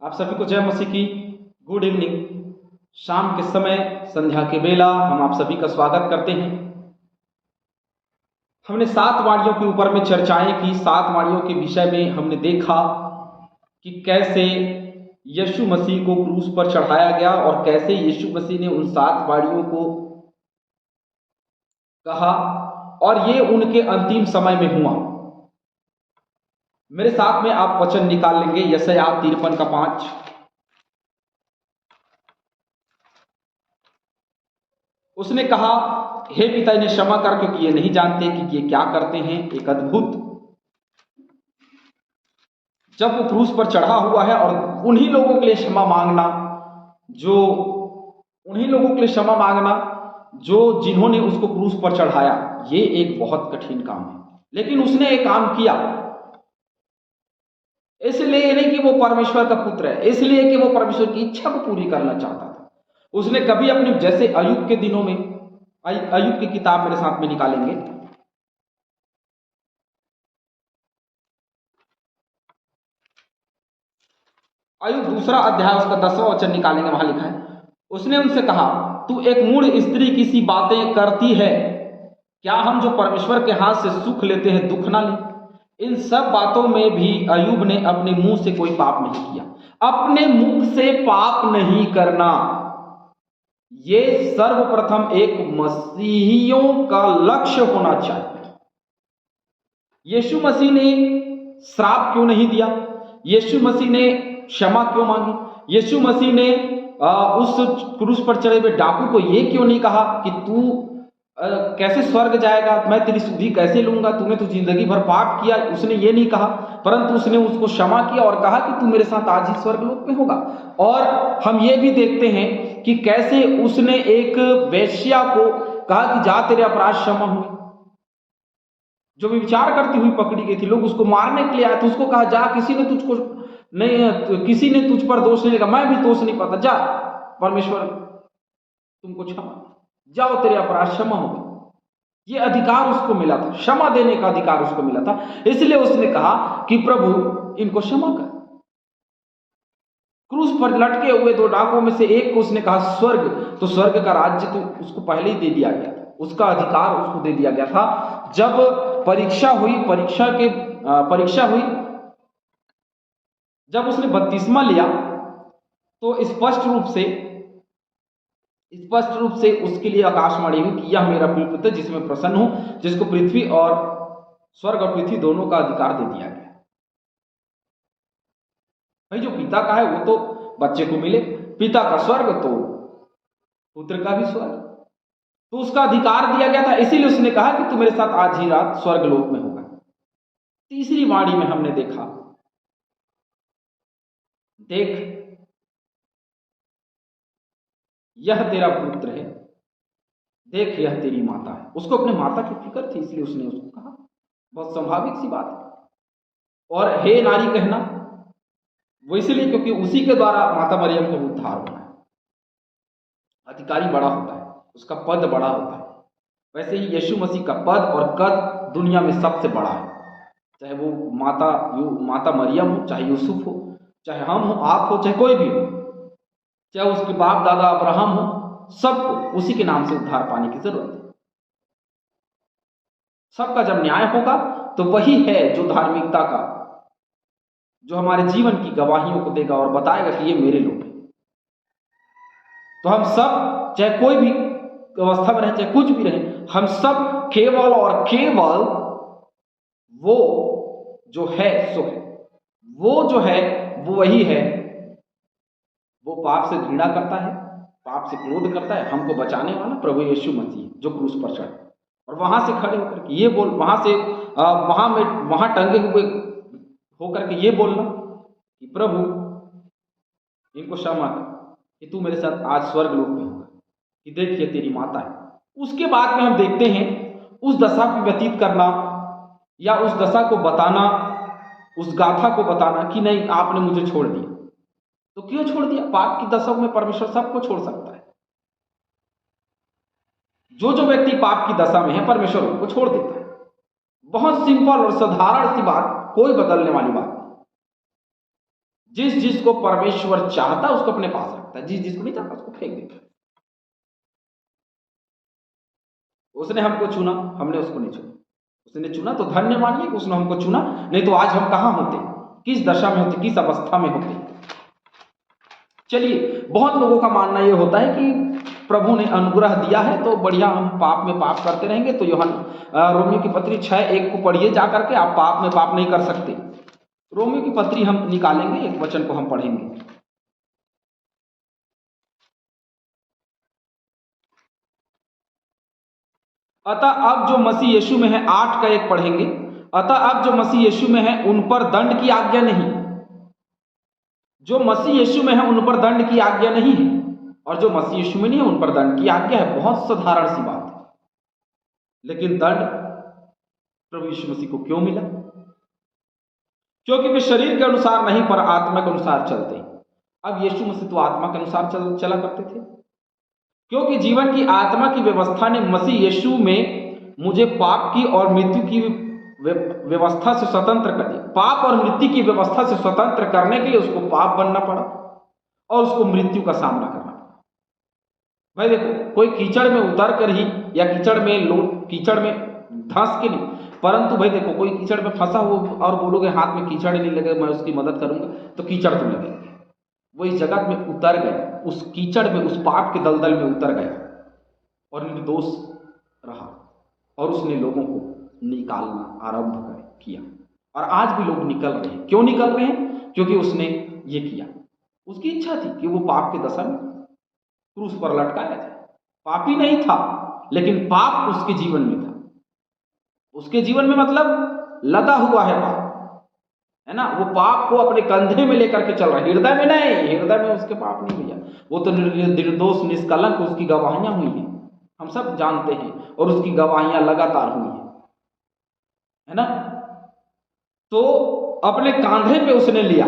आप सभी को जय मसीह की गुड इवनिंग। शाम के समय संध्या के बेला हम आप सभी का स्वागत करते हैं। हमने 7 वाणियों के ऊपर में चर्चाएं की। 7 वाणियों के विषय में हमने देखा कि कैसे यीशु मसीह को क्रूस पर चढ़ाया गया और कैसे यीशु मसीह ने उन 7 वाणियों को कहा और ये उनके अंतिम समय में हुआ। मेरे साथ में आप वचन निकाल लेंगे यशायाह 53 का 5। उसने कहा, हे पिता इन्हें क्षमा कर, क्योंकि ये नहीं जानते कि ये क्या करते हैं। एक अद्भुत, जब वो क्रूस पर चढ़ा हुआ है और उन्हीं लोगों के लिए क्षमा मांगना जो जिन्होंने उसको क्रूस पर चढ़ाया, ये एक बहुत कठिन काम है। लेकिन उसने एक काम किया, इसलिए नहीं कि वो परमेश्वर का पुत्र है, इसलिए कि वो परमेश्वर की इच्छा को पूरी करना चाहता था। उसने कभी अपने, जैसे अय्यूब के दिनों में, अय्यूब की किताब मेरे साथ में निकालेंगे, अय्यूब 2 अध्याय उसका 10वां वचन निकालेंगे। वहां लिखा है, उसने उनसे कहा, तू एक मूढ़ स्त्री की सी बातें करती है, क्या हम जो परमेश्वर के हाथ से सुख लेते हैं दुख ना ले। इन सब बातों में भी अय्यूब ने अपने मुंह से कोई पाप नहीं किया। अपने मुख से पाप नहीं करना, ये सर्वप्रथम एक मसीहियों का लक्ष्य होना चाहिए। यीशु मसीह ने श्राप क्यों नहीं दिया? यीशु मसीह ने क्षमा क्यों मांगी? यीशु मसीह ने उस क्रूस पर चढ़े हुए डाकू को ये क्यों नहीं कहा कि तू कैसे स्वर्ग जाएगा, मैं तेरी सुधि कैसे लूंगा, तूने तो जिंदगी भर पाप किया। उसने ये नहीं कहा, परंतु उसने उसको क्षमा किया और कहा कि तू मेरे साथ आज ही स्वर्गलोक में होगा। और हम ये भी देखते हैं कि कैसे उसने एक वेश्या को कहा कि जा, तेरे अपराध क्षमा हुए। जो विचार करती हुई पकड़ी गई थी, लोग उसको मारने के लिए आए, तो उसको कहा, जा, किसी ने तुझ पर दोष नहीं लगा, मैं भी दोष नहीं पाता, जा, परमेश्वर तुमको क्षमा, जाओ, तेरे अपराध क्षमा हो गए। ये अधिकार उसको मिला था, क्षमा देने का अधिकार उसको मिला था। इसलिए उसने कहा कि प्रभु इनको क्षमा कर। क्रूस पर लटके हुए 2 डाकुओं में से एक को उसने कहा स्वर्ग, तो स्वर्ग का राज्य तो उसको पहले ही दे दिया गया था, उसका अधिकार उसको दे दिया गया था। जब परीक्षा हुई, जब उसने बपतिस्मा लिया, तो स्पष्ट रूप से उसके लिए आकाशवाणी हुई कि यह मेरा प्रिय पुत्र जिसमें प्रसन्न हूं, जिसको पृथ्वी और स्वर्ग और पृथ्वी दोनों का अधिकार दे दिया गया। भाई, जो पिता का है वो तो बच्चे को मिले, पिता का स्वर्ग तो पुत्र का भी स्वर्ग, तो उसका अधिकार दिया गया था। इसीलिए उसने कहा कि तू मेरे साथ आज ही रात स्वर्गलोक में होगा। तीसरी वाणी में हमने देखा, देख यह तेरा पुत्र है, देख यह तेरी माता है। उसको अपने माता की फिक्र थी, इसलिए उसने उसको कहा, बहुत स्वाभाविक सी बात है। और हे नारी कहना वो इसलिए क्योंकि उसी के द्वारा माता मरियम को उद्धार होना है। अधिकारी बड़ा होता है, उसका पद बड़ा होता है। वैसे ही यीशु मसीह का पद और कद दुनिया में सबसे बड़ा है। चाहे वो माता मरियम हो, चाहे यूसुफ हो, चाहे हम हो, आप हो, चाहे कोई भी हो, चाहे उसके बाप दादा अब्राहम हो, सबको उसी के नाम से उद्धार पाने की जरूरत है। सबका जब न्याय होगा तो वही है जो धार्मिकता का, जो हमारे जीवन की गवाहियों को देगा और बताएगा कि ये मेरे लोग हैं। तो हम सब, चाहे कोई भी अवस्था में रहे, चाहे कुछ भी रहे, हम सब केवल और केवल वो जो है सो है, वो जो है वो वही है। वो पाप से घृणा करता है, पाप से क्रोध करता है, हमको बचाने वाला प्रभु यीशु मसीह जो क्रूस पर चढ़ा, और वहां से खड़े होकर के ये बोल, वहां टंगे हुए होकर के ये बोलना कि प्रभु इनको क्षमा कर कि तू मेरे साथ आज स्वर्गलोक में होगा, कि देखिए तेरी माता है। उसके बाद में हम देखते हैं उस दशा को व्यतीत करना या उस दशा को बताना, उस गाथा को बताना कि नहीं आपने मुझे छोड़ दिया। तो क्यों छोड़ दिया? पाप की दशा में परमेश्वर सबको छोड़ सकता है। जो व्यक्ति पाप की दशा में है, परमेश्वर उनको छोड़ देता है। बहुत सिंपल और साधारण सी बात, कोई बदलने वाली बात। जिस जिसको परमेश्वर चाहता है उसको अपने पास रखता है, जिस जिसको नहीं चाहता उसको फेंक देता है। उसने हमको चुना, हमने उसको नहीं चुना। उसने चुना तो धन्य मानिए कि उसने हमको चुना, नहीं तो आज हम कहां होते, किस दशा में होते, किस अवस्था में होते। चलिए, बहुत लोगों का मानना यह होता है कि प्रभु ने अनुग्रह दिया है तो बढ़िया हम पाप में पाप करते रहेंगे। तो रोमियो की पत्री 6:1 को पढ़िए जा करके, आप पाप में पाप नहीं कर सकते। रोमियो की पत्री हम निकालेंगे, एक वचन को हम पढ़ेंगे। अतः अब जो मसीह यीशु में है, 8:1 पढ़ेंगे। अतः अब जो मसीह यीशु में है उन पर दंड की आज्ञा नहीं, जो मसीह यीशु में है उन पर दंड की आज्ञा नहीं है, और जो मसीह यीशु में नहीं है उन पर दंड की आज्ञा है। बहुत साधारण सी बात है, लेकिन दंड प्रभु यीशु मसीह को क्यों मिला? क्योंकि वे शरीर के अनुसार नहीं पर आत्मा के अनुसार चलते। अब यीशु मसीह तो आत्मा के अनुसार चला करते थे, क्योंकि जीवन की आत्मा की व्यवस्था ने मसीह यीशु में मुझे पाप की और मृत्यु की व्यवस्था से स्वतंत्र कर दिया। पाप और मृत्यु की व्यवस्था से स्वतंत्र करने के लिए उसको पाप बनना पड़ा और उसको मृत्यु का सामना करना पड़ा। भाई देखो, कोई कीचड़ में उतर कर ही या कीचड़ में धंस के नहीं, परंतु भाई देखो, कोई कीचड़ में फंसा हो और बोलोगे हाथ में कीचड़ नहीं लगे, मैं उसकी मदद करूंगा, तो कीचड़ तो लगेंगे। वो इस जगत में उतर गए, उस कीचड़ में, उस पाप के दलदल में उतर गया और निर्दोष रहा, और उसने लोगों को निकालना आरंभ किया। और आज भी लोग निकल रहे हैं। क्यों निकल रहे हैं? क्योंकि उसने ये किया। उसकी इच्छा थी कि वो पाप के दशा में क्रूस पर लटकाया जाए। पापी नहीं था, लेकिन पाप उसके जीवन में था। उसके जीवन में मतलब लदा हुआ है पाप, है ना। वो पाप को अपने कंधे में लेकर के चल रहा है, हृदय में नहीं। हृदय में उसके पाप नहीं भैया, वो तो निर्दोष निष्कलंक, उसकी गवाहियां हुई हैं, हम सब जानते हैं, और उसकी गवाहियां लगातार हुई है ना। तो अपने कांधे पे उसने लिया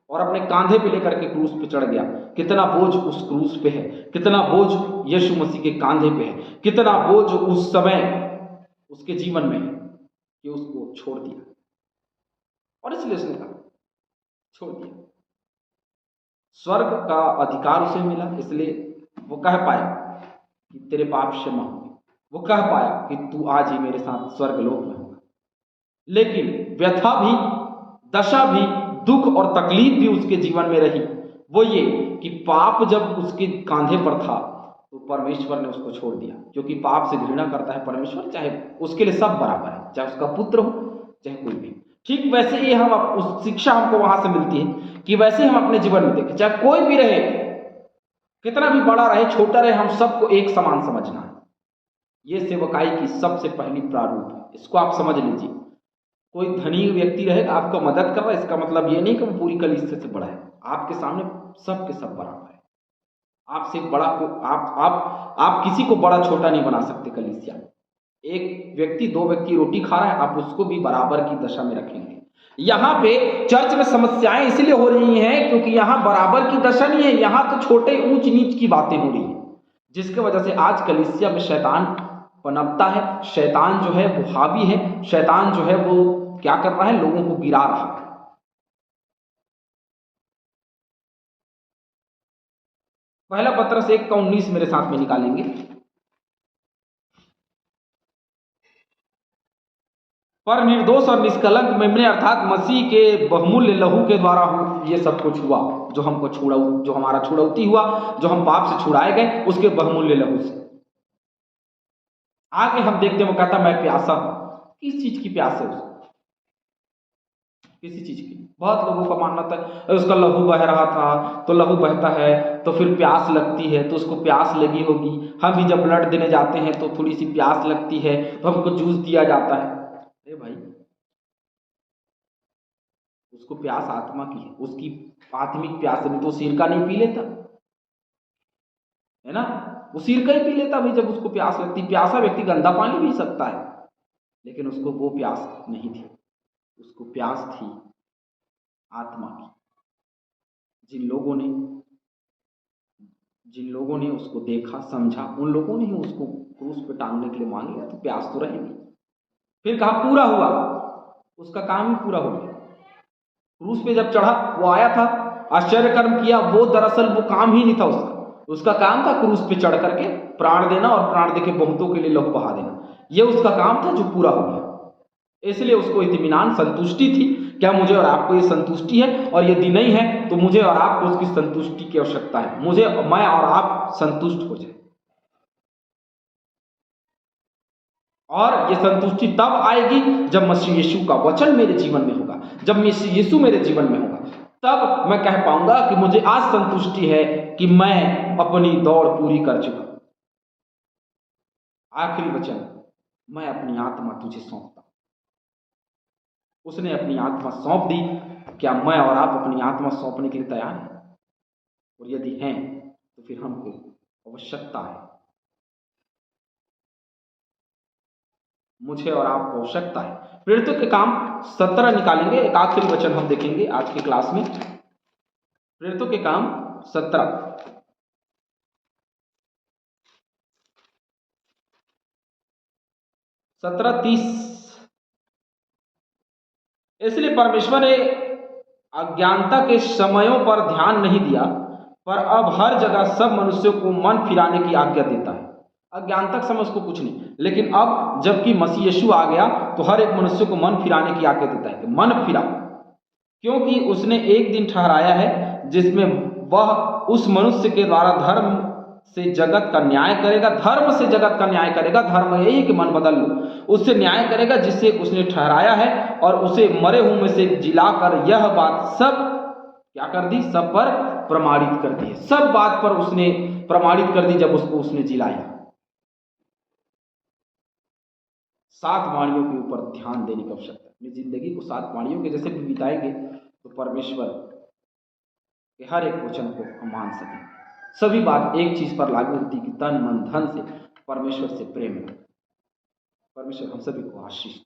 और अपने कांधे पे लेकर के क्रूस पे चढ़ गया। कितना बोझ उस क्रूस पे है, कितना बोझ यीशु मसीह के कांधे पे है, कितना बोझ उस समय उसके जीवन में है कि उसको छोड़ दिया। और इसलिए उसने कहा छोड़ दिया। स्वर्ग का अधिकार उसे मिला, इसलिए वो कह पाया कि तेरे पाप क्षमा होंगे। वो कह पाया कि तू आज ही मेरे साथ स्वर्ग लोक में होगा। लेकिन व्यथा भी, दशा भी, दुख और तकलीफ भी उसके जीवन में रही। वो ये कि पाप जब उसके कांधे पर था तो परमेश्वर ने उसको छोड़ दिया, क्योंकि पाप से घृणा करता है परमेश्वर। चाहे उसके लिए सब बराबर है, चाहे उसका पुत्र हो चाहे कोई भी। ठीक वैसे ही हम उस शिक्षा हमको वहां से मिलती है कि वैसे हम अपने जीवन में देखें, चाहे कोई भी रहे, कितना भी बड़ा रहे छोटा रहे, हम सबको एक समान समझना है। ये सेवकाई की सबसे पहली प्रारूप है, इसको आप समझ लीजिए। कोई धनी व्यक्ति रहेगा, आपको मदद कर रहा है, इसका मतलब ये नहीं कि वो पूरी कलीसिया से बड़ा है। आपके सामने सबके सब बराबर है। आपसे बड़ा को आप किसी को बड़ा छोटा नहीं बना सकते कलीसिया में। एक व्यक्ति, दो व्यक्ति रोटी खा रहा है, आप उसको भी बराबर की दशा में रखेंगे। यहाँ पे चर्च में समस्याएं इसलिए हो रही हैं क्योंकि यहाँ बराबर की दशा नहीं है, यहाँ तो छोटे ऊंच नीच की बातें हो रही हैं, जिसके वजह से आज कलीसिया में शैतान पनपता है। शैतान जो है वो हावी है, शैतान जो है वो क्या कर रहा है, लोगों को गिरा रहा है। पहला पत्रस 1:19 मेरे साथ में निकालेंगे। पर निर्दोष और निष्कलंक मेमने अर्थात मसीह के बहुमूल्य लहू के द्वारा ये सब कुछ हुआ, जो हमको जो हमारा छुड़ौती हुआ, जो हम पाप से छुड़ाए गए, उसके बहुमूल्य लहू से। आगे हम देखते हैं, वो कहता मैं प्यासा हूं। किस चीज की प्यास है उसको? किसी चीज की। बहुत लोगों का मानना था उसका लहू बह रहा था, तो लहू बहता है तो फिर प्यास लगती है, तो उसको प्यास लगी होगी। हम भी जब ब्लड देने जाते हैं तो थोड़ी सी प्यास लगती है, तो हमको जूस दिया जाता है। अरे भाई, उसको प्यास आत्मा की है, उसकी आत्मिक प्यास है। नहीं तो सिरका नहीं पी लेता, है ना। वो सिरका ही पी लेता भाई जब उसको प्यास लगती। प्यासा व्यक्ति गंदा पानी पी सकता है, लेकिन उसको वो प्यास नहीं थी, उसको प्यास थी आत्मा की। जिन लोगों ने उसको देखा, समझा, उन लोगों ने ही उसको क्रूस पे टांगने के लिए मान लिया, तो प्यास तो रहेगी। फिर कहा पूरा हुआ, उसका काम ही पूरा हो गया। क्रूस पे जब चढ़ा, वो आया था, आश्चर्य कर्म किया, वो दरअसल वो काम ही नहीं था उसका काम था क्रूस पे चढ़ करके प्राण देना और प्राण देके बहुतों के लिए लहू बहा देना। ये उसका काम था जो पूरा हो गया। इसलिए उसको इत्मीनान, संतुष्टि थी। क्या मुझे और आपको ये संतुष्टि है? और यदि नहीं है तो मुझे और आपको उसकी संतुष्टि की आवश्यकता है। मैं और आप संतुष्ट हो जाए। और ये संतुष्टि तब आएगी जब मसीह यीशु का वचन मेरे जीवन में होगा, जब मसीह यीशु मेरे जीवन में होगा, तब मैं कह पाऊंगा कि मुझे आज संतुष्टि है कि मैं अपनी दौड़ पूरी कर चुका। आखिरी वचन, मैं अपनी आत्मा तुझे सौंपता। उसने अपनी आत्मा सौंप दी। क्या मैं और आप अपनी आत्मा सौंपने के लिए तैयार हैं? और यदि हैं तो फिर हमको आवश्यकता है, मुझे और आपको आवश्यकता है। प्रेरितों के काम 17 निकालेंगे, एक आखिरी वचन हम देखेंगे आज की क्लास में। प्रेरितों के काम 17 17:30। इसलिए परमेश्वर ने अज्ञानता के समयों पर ध्यान नहीं दिया, पर अब हर जगह सब मनुष्यों को मन फिराने की आज्ञा देता है। अज्ञानता के समय उसको कुछ नहीं, लेकिन अब जबकि मसीह यीशु आ गया तो हर एक मनुष्य को मन फिराने की आज्ञा देता है कि मन फिरा, क्योंकि उसने एक दिन ठहराया है जिसमें वह उस मनुष्य के द्वारा धर्म से जगत का न्याय करेगा। धर्म से जगत का न्याय करेगा। धर्म यही कि मन बदल लो, उससे न्याय करेगा जिससे उसने ठहराया है, और उसे मरे हुए में से जिलाकर यह बात सब क्या कर दी? सब पर प्रमाणित कर दी। सब बात पर उसने प्रमाणित कर दी जब उसको उसने जिलाया। 7 वाणियों के ऊपर ध्यान देने की आवश्यकता है। अपनी जिंदगी को 7 वाणियों के जैसे भी बिताएंगे तो परमेश्वर के हर एक वचन को हम मान सकें। सभी बात एक चीज पर लागू होती कि तन मन धन से परमेश्वर से प्रेम है। परमेश्वर हम सभी को आशीष दे।